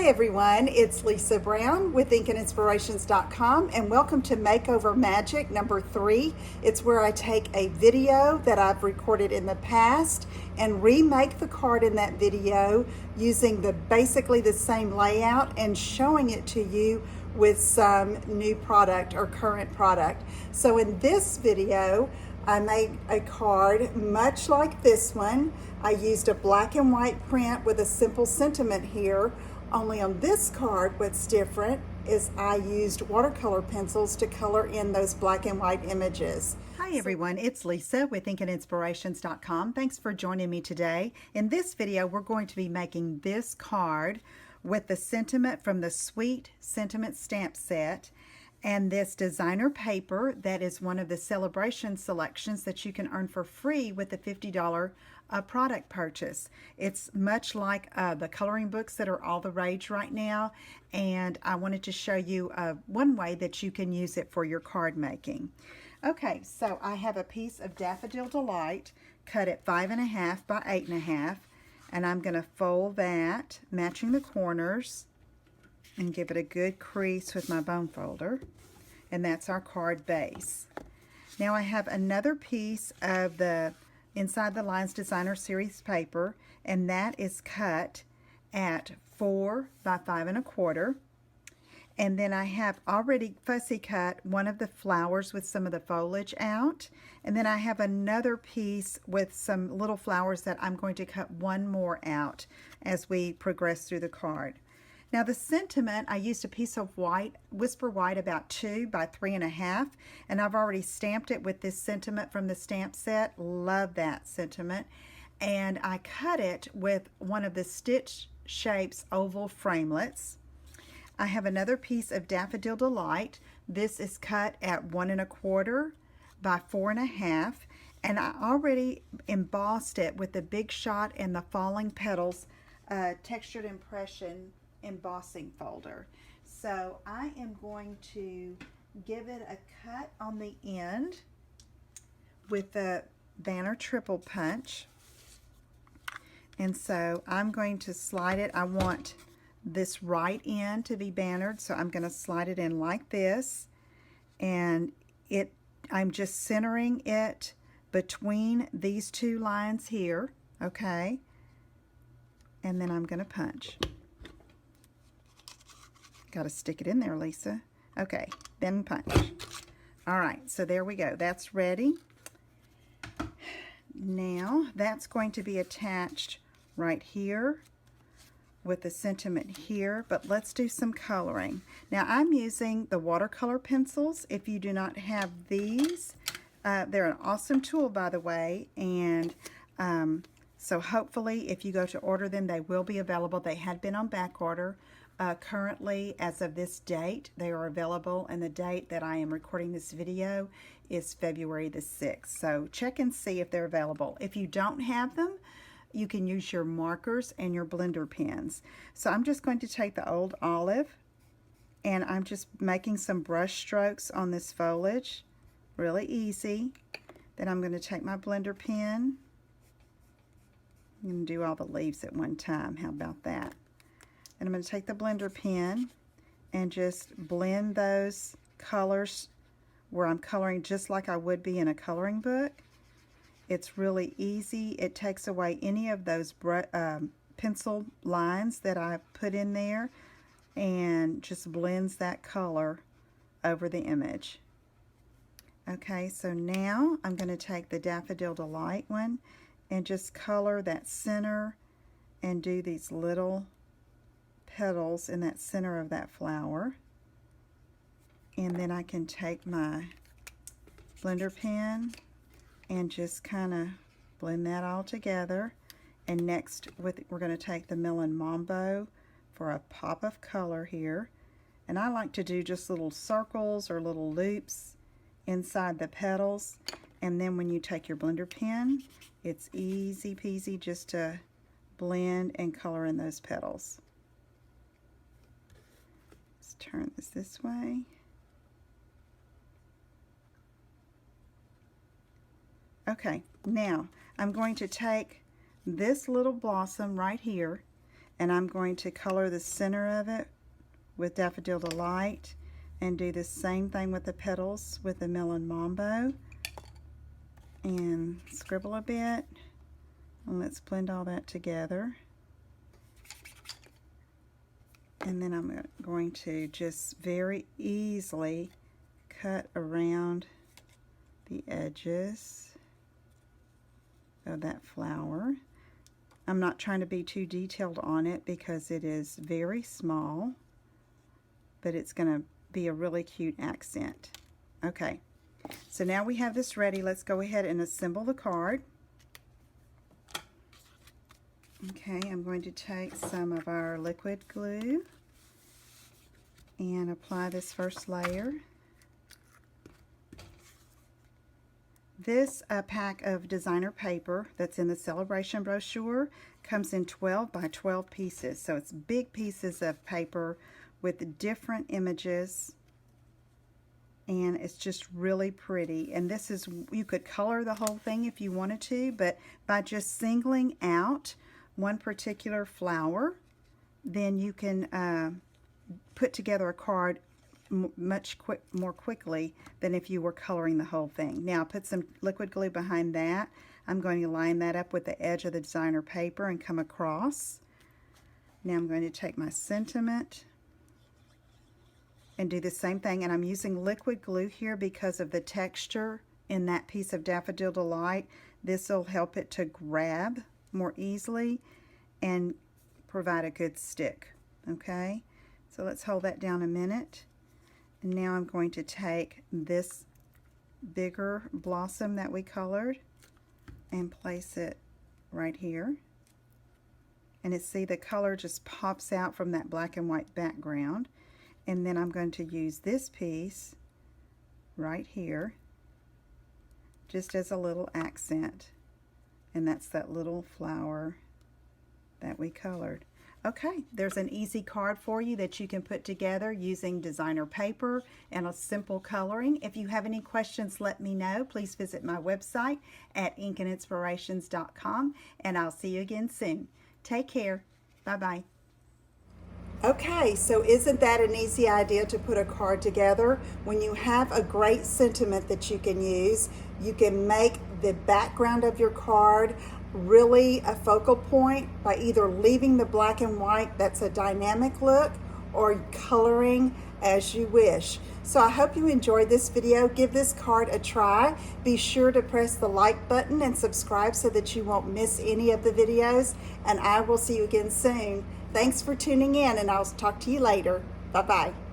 Hi everyone, it's Lisa Brown with InkandInspirations.com and welcome to Makeover Magic number 3. It's where I take a video that I've recorded in the past and remake the card in that video using basically the same layout and showing it to you with some new product or current product. So in this video, I made a card much like this one. I used a black and white print with a simple sentiment here. Only on this card, what's different is I used watercolor pencils to color in those black and white images. Hi everyone, it's Lisa with InkandInspirations.com. Thanks for joining me today. In this video, we're going to be making this card with the sentiment from the Sweet Sentiment stamp set and this designer paper that is one of the celebration selections that you can earn for free with the $50 product purchase. It's much like the coloring books that are all the rage right now, and I wanted to show you one way that you can use it for your card making. Okay, so I have a piece of Daffodil Delight cut at 5.5 by 8.5, and I'm going to fold that, matching the corners, and give it a good crease with my bone folder, and that's our card base. Now I have another piece of the Inside the Lines Designer Series paper, and that is cut at 4 by 5.25, and then I have already fussy cut one of the flowers with some of the foliage out, and then I have another piece with some little flowers that I'm going to cut one more out as we progress through the card. Now the sentiment, I used a piece of white, Whisper White, about 2 by 3.5, and I've already stamped it with this sentiment from the stamp set. Love that sentiment. And I cut it with one of the Stitch Shapes oval framelits. I have another piece of Daffodil Delight. This is cut at 1.25 by 4.5, and I already embossed it with the Big Shot and the Falling Petals textured impression embossing folder. So I am going to give it a cut on the end with the banner triple punch, and so I'm going to slide it. I want this right end to be bannered, so I'm going to slide it in like this, and I'm just centering it between these two lines here, okay, and then I'm going to punch. Got to stick it in there, Lisa. Okay, then punch. All right, so there we go. That's ready. Now, that's going to be attached right here with the sentiment here, but let's do some coloring. Now, I'm using the watercolor pencils. If you do not have these, they're an awesome tool, by the way, and so hopefully if you go to order them, they will be available. They had been on back order. Currently, as of this date, they are available, and the date that I am recording this video is February the 6th. So check and see if they're available. If you don't have them, you can use your markers and your blender pens. So I'm just going to take the Old Olive, and I'm just making some brush strokes on this foliage. Really easy. Then I'm going to take my blender pen. I'm going to do all the leaves at one time. How about that? And I'm going to take the blender pen and just blend those colors where I'm coloring just like I would be in a coloring book. It's really easy. It takes away any of those pencil lines that I put in there and just blends that color over the image. Okay, so now I'm going to take the Daffodil Delight one and just color that center and do these little petals in that center of that flower, and then I can take my blender pen and just kind of blend that all together. And next we're going to take the Melon Mambo for a pop of color here, and I like to do just little circles or little loops inside the petals, and then when you take your blender pen, it's easy peasy just to blend and color in those petals. Turn this way. Okay, now I'm going to take this little blossom right here and I'm going to color the center of it with Daffodil Delight and do the same thing with the petals with the Melon Mambo, and scribble a bit, and let's blend all that together. And then I'm going to just very easily cut around the edges of that flower. I'm not trying to be too detailed on it because it is very small, but it's going to be a really cute accent. Okay, so now we have this ready. Let's go ahead and assemble the card. Okay, I'm going to take some of our liquid glue and apply this first layer. This pack of designer paper that's in the celebration brochure comes in 12 by 12 pieces. So it's big pieces of paper with different images, and it's just really pretty. And this is, you could color the whole thing if you wanted to, but by just singling out one particular flower, then you can put together a card much more quickly than if you were coloring the whole thing. Now put some liquid glue behind that. I'm going to line that up with the edge of the designer paper and come across. Now I'm going to take my sentiment and do the same thing, and I'm using liquid glue here because of the texture in that piece of Daffodil Delight. This will help it to grab more easily and provide a good stick. Okay, so let's hold that down a minute. And now I'm going to take this bigger blossom that we colored and place it right here. And see, the color just pops out from that black and white background. And then I'm going to use this piece right here just as a little accent. And that's that little flower that we colored. Okay, there's an easy card for you that you can put together using designer paper and a simple coloring. If you have any questions, let me know. Please visit my website at inkandinspirations.com, and I'll see you again soon. Take care. Bye-bye. Okay, so isn't that an easy idea to put a card together? When you have a great sentiment that you can use, you can make the background of your card really a focal point by either leaving the black and white, that's a dynamic look, or coloring as you wish. So I hope you enjoyed this video. Give this card a try. Be sure to press the like button and subscribe so that you won't miss any of the videos, and I will see you again soon. Thanks for tuning in, and I'll talk to you later. Bye-bye.